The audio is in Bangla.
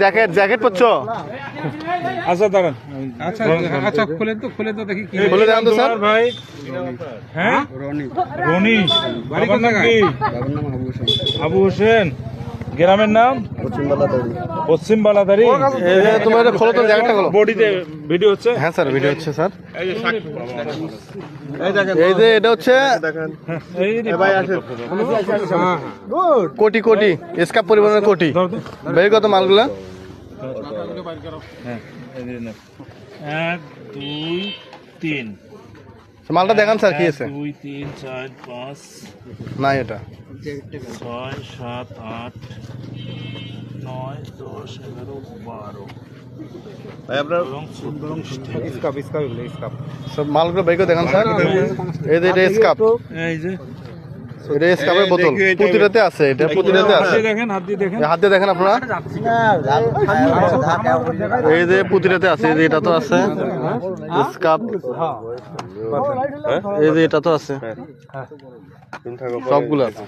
Jacket jacket পরছো? আচ্ছা দাঁড়ান, আচ্ছা আচ্ছা খুলে তো দেখি কি খুলে দেন তো স্যার। ভাই হ্যাঁ রনি, বাবার নাম কি? আবু হোসেন। গ্রামের নাম পশ্চিম বালাদারি। তোমার এটা খোলো তো, জ্যাকেটটা খোলো। বডিতে ভিডিও হচ্ছে। হ্যাঁ স্যার, ভিডিও হচ্ছে স্যার। এই দেখেন, এই যে এটা হচ্ছে এই যে কোটি কোটি স্কাপ পরিবহনের কোটি। বের কত মালগুলা? হ্যাঁ, এই যে নেন। 1 2 3 মালটা দেখান স্যার, কি আছে? 2 3 4 5 না এটা 6 7 8 9 10 11 12 সব মালগুলো বের করে দেখান স্যার। এই যে এটা স্কাপ, এই যে এটা স্কাপের বোতল। প্রতিটাতে আছে, এটা প্রতিটাতে আছে। দেখেন, হাত দিয়ে দেখেন। হাত দিয়ে দেখেন আপনারা। এই যে প্রতিটাতে আছে, এই যে এটা তো আছে স্কাপ, এই যে এটা তো আছে, সবগুলো আছে।